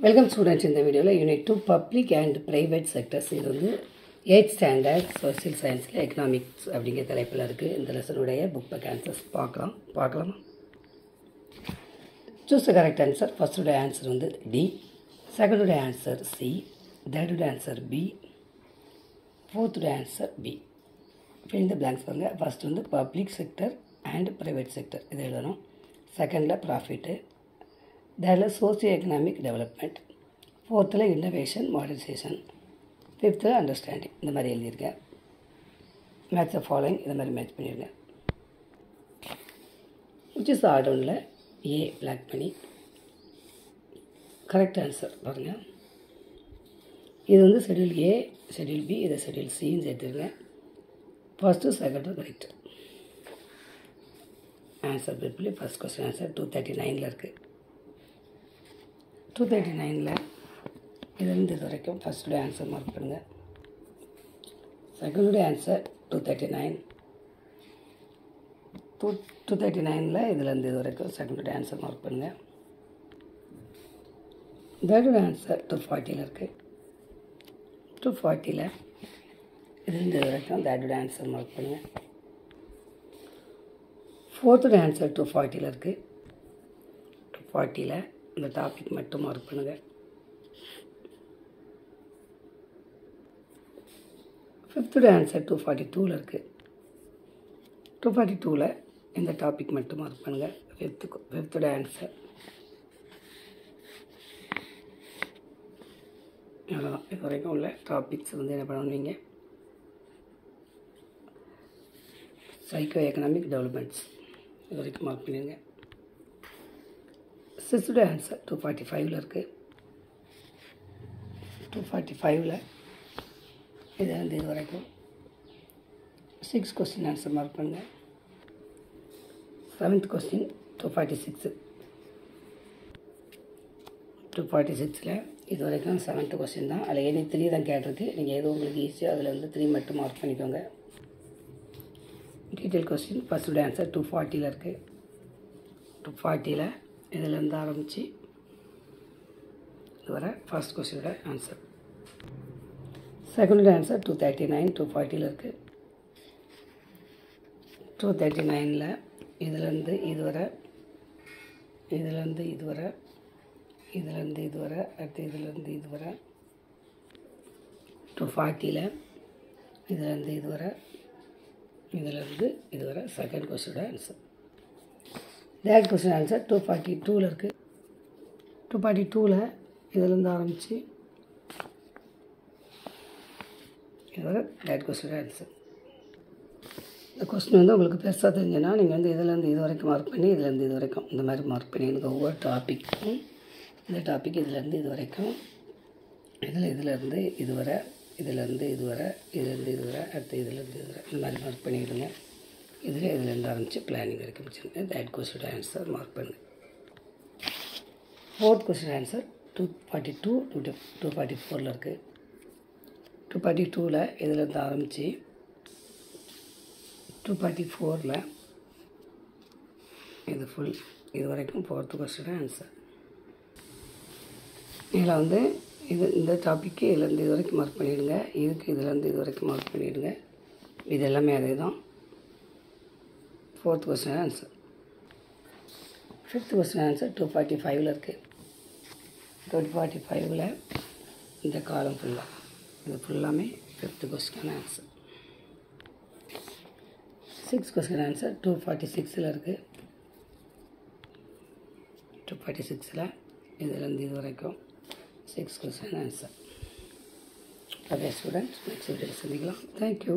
Welcome students in the video Unit 2 Public and Private Sectors. இது வந்து 8th Standard Social Science Economics அப்படிங்கிற தலைப்பில் இருக்குது. இந்த லெசனுடைய புக் பேக் ஆன்சர்ஸ் பார்க்கலாமா? Choose the correct answer. First உடைய ஆன்சர் வந்து D, செகண்ட் உடைய ஆன்சர் C, தேர்ட் உடைய ஆன்சர் B, ஃபோர்த் உடைய answer B. fill in the blanks பாருங்கள். ஃபர்ஸ்ட் வந்து public sector and private sector இது எழுதணும். செகண்டில் ப்ராஃபிட்டு, தேர்டில் சோசியோ எக்கனாமிக் டெவலப்மெண்ட், ஃபோர்த்தில் இன்னோவேஷன் மாடர்னைசேஷன், ஃபிஃப்த்தில் அண்டர்ஸ்டாண்டிங். இந்த மாதிரி எழுதியிருக்கேன். மேட்ச் ஃபாலோயிங் இந்த மாதிரி மேட்ச் பண்ணியிருக்கேன். விச் இஸ் ஆர்டர்னில் ஏ பிளாக் பண்ணி கரெக்ட் ஆன்சர் பாருங்கள். இது வந்து ஷெட்யூல் ஏ, ஷெட்யூல் பி, இதை ஷெட்யூல் சின்னு சேர்த்துருக்கேன். ஃபர்ஸ்ட்டு செகண்டும் கரெக்ட் ஆன்சர். பிரிப்பில் ஃபஸ்ட் கொஸ்டின் ஆன்சர் 239 இருக்குது. 239 இதுலேருந்து இது வரைக்கும் ஃபஸ்ட்டுடைய ஆன்சர் மார்க் பண்ணுங்கள். செகண்டுடைய ஆன்சர் 239. 239 இதுலேருந்து இது வரைக்கும் செகண்டுடைய ஆன்சர் மார்க் பண்ணுங்கள். தேர்டுடைய ஆன்சர் 240 இருக்குது. 240 இதுலேருந்து இது வரைக்கும் தேர்டுடைய ஆன்சர் மார்க் பண்ணுங்கள். ஃபோர்த்துடைய ஆன்சர் 240 இருக்குது. 240 இந்த டாபிக் மட்டும் மார்க் பண்ணுங்கள். ஃபிஃப்த்துடைய ஆன்சர் 242 இருக்குது. 242 இந்த டாபிக் மட்டும் மார்க் பண்ணுங்கள். ஃபிஃப்த்துடைய ஆன்சர் அவ்வளோதான். இது வரைக்கும் உள்ள டாபிக்ஸ் வந்து என்ன பண்ணுவீங்க, சைக்கோ எக்கனாமிக் டெவலப்மெண்ட்ஸ் இது வரைக்கும் மார்க் பண்ணிடுங்க. சிக்ஸ்த்துடைய ஆன்சர் 245 இருக்குது. 245 இது வந்து இது வரைக்கும் 6 கொஸ்டின் ஆன்சர் மார்க் பண்ணுங்கள். Seventh question 246. 246 இது வரைக்கும் செவன்த்து கொஸ்டின் தான். அதில் எனி 3 தான் கேட்டிருக்கு. நீங்கள் எதுவும் உங்களுக்கு ஈஸியாக அதில் வந்து 3 மட்டும் மார்க் பண்ணிக்கோங்க. டீட்டெயில் கொஸ்டின் ஃபஸ்ட்டுடைய ஆன்சர் 240 இருக்குது. 240 இதிலேருந்து ஆரம்பித்து இது வர ஃபர்ஸ்ட் கொஸ்டினோட ஆன்சர். செகண்டோட ஆன்சர் 239. 240 இருக்குது. 239 இதிலேருந்து இது வர, இதிலேருந்து இது வர, இதிலேருந்து இது வர, அடுத்து இதிலேருந்து இது வர, 240 இதிலேருந்து இது வர, இதிலேருந்து இது வர செகண்ட் கொஸ்டினோட ஆன்சர். தேர்ட் கொஸ்டின் ஆன்சர் 242 இருக்குது. 242 இதிலேருந்து ஆரம்பித்து இது வர தேர்ட் கொஸ்டினோட ஆன்சர். இந்த கொஸ்டின் வந்து உங்களுக்கு பெருசாக தெரிஞ்சுன்னா நீங்கள் வந்து இதிலேருந்து இது வரைக்கும் மார்க் பண்ணி இதிலேருந்து இது வரைக்கும் இந்த மாதிரி மார்க் பண்ணி எனக்கு ஒவ்வொரு டாப்பிக்கும் இந்த டாபிக் இதிலேருந்து இது வரைக்கும், இதிலேருந்து இது வர, இதிலேருந்து இது வர, இதிலேருந்து இது வர, அடுத்து இதிலேருந்து இது வர இந்த மாதிரி மார்க் பண்ணிவிடுங்க. இதிலேருந்து ஆரம்பித்து பிளானிங் வரைக்கும் முடிச்சுருங்க. தேர்ட் கொஸ்டின் ஆன்சர் மார்க் பண்ணுங்கள். ஃபோர்த் கொஸ்டின் ஆன்சர் 242 244 இருக்குது. 242 இதிலேருந்து ஆரம்பித்து 244 இது ஃபுல் இது வரைக்கும் ஃபோர்த்து கொஸ்டின் ஆன்சர். இதில் வந்து இந்த டாப்பிக்கு இதிலேருந்து இது வரைக்கும் மார்க் பண்ணிவிடுங்க. இதுக்கு இதிலேருந்து இது வரைக்கும் மார்க் பண்ணிவிடுங்க. இது எல்லாமே அதே தான். Fourth question answer. Fifth question answer 245 இருக்குது. 245 இந்த காலம் ஃபுல்லாக இது ஃபுல்லாமே fifth question answer. Sixth question answer 246 இருக்குது. 246 இதிலேருந்து இது வரைக்கும் 6 கொஸ்டின் ஆன்சர். அதே ஸ்டூடெண்ட்ஸ் நெக்ஸ்ட் வீடியோவில் சந்திக்கலாம். தேங்க்யூ.